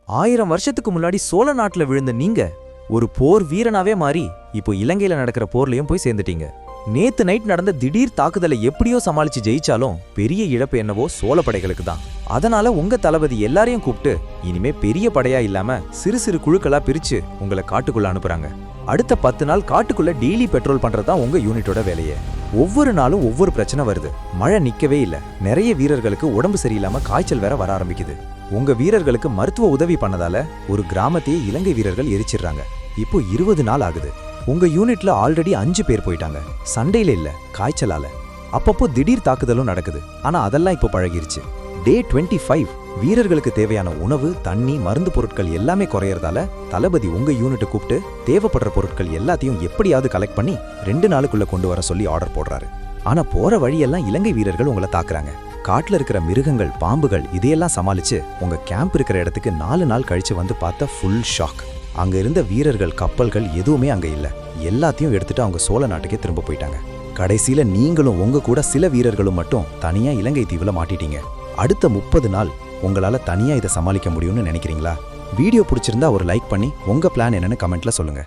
1000 வருஷத்துக்கு முன்னாடி சோழ நாட்டுல விழுந்த நீங்க ஒரு போர் வீரனாவே மாறி இப்போ இலங்கையில நடக்கிற போர்லயும் போய் சேர்ந்துட்டீங்க. நேத்து நைட் நடந்த திடீர் தாக்குதலை எப்படியோ சமாளிச்சு ஜெயிச்சாலும் பெரிய இழப்பு என்னவோ சோழ படைகளுக்கு தான். அதனால உங்க தளபதி எல்லாரையும் கூப்பிட்டு இனிமே பெரிய படையா இல்லாம சிறு சிறு குழுக்களா பிரிச்சு உங்களை காட்டுக்குள்ள அனுப்புறாங்க. அடுத்த 10 நாள் காட்டுக்குள்ள டெய்லி பெட்ரோல் பண்றதுதான் உங்க யூனிட்டோட வேலையே. ஒவ்வொரு நாளும் ஒவ்வொரு பிரச்சனை வருது. மழை நிக்கவே இல்ல. நிறைய வீரர்களுக்கு உடம்பு சரியில்லாம காய்ச்சல் வேற வர ஆரம்பிக்குது. உங்க வீரர்களுக்கு மருத்துவ உதவி பண்ணதால ஒரு கிராமத்தையே இலங்கை வீரர்கள் எரிச்சிடுறாங்க. இப்போ 20 நாள் ஆகுது. உங்க யூனிட்ல ஆல்ரெடி 5 பேர் போயிட்டாங்க. சண்டையில இல்ல, காய்ச்சலால. அப்பப்போ திடீர் தாக்குதலும் நடக்குது. ஆனா அதெல்லாம் இப்போ பழகிருச்சு. டே 25 வீரர்களுக்கு தேவையான உணவு, தண்ணி, மருந்து பொருட்கள் எல்லாமே குறையறதால தளபதி உங்க யூனிட்டை கூப்பிட்டு தேவைப்படுற பொருட்கள் எல்லாத்தையும் எப்படியாவது கலெக்ட் பண்ணி 2 நாளுக்குள்ள கொண்டு வர சொல்லி ஆர்டர் போடுறாரு. ஆனா போற வழியெல்லாம் இலங்கை வீரர்கள் உங்களை தாக்குறாங்க. காட்டுல இருக்கிற மிருகங்கள், பாம்புகள் இதையெல்லாம் சமாளிச்சு உங்க கேம்ப் இருக்கிற இடத்துக்கு 4 நாள் கழிச்சு வந்து பார்த்தா ஃபுல் ஷாக். அங்க இருந்த வீரர்கள், கப்பல்கள் எதுவுமே அங்க இல்ல. எல்லாத்தையும் எடுத்துட்டு அவங்க சோழ நாட்டுக்கே திரும்ப போயிட்டாங்க. கடைசியில நீங்களும் உங்க கூட சில வீரர்களும் மட்டும் தனியா இலங்கை தீவுல மாட்டிட்டீங்க. அடுத்த 30 நாள் உங்களால தனியா இதை சமாளிக்க முடியும்னு நினைக்கிறீங்களா? வீடியோ பிடிச்சிருந்தா ஒரு லைக் பண்ணி உங்க பிளான் என்னன்னு கமெண்ட்ல சொல்லுங்க.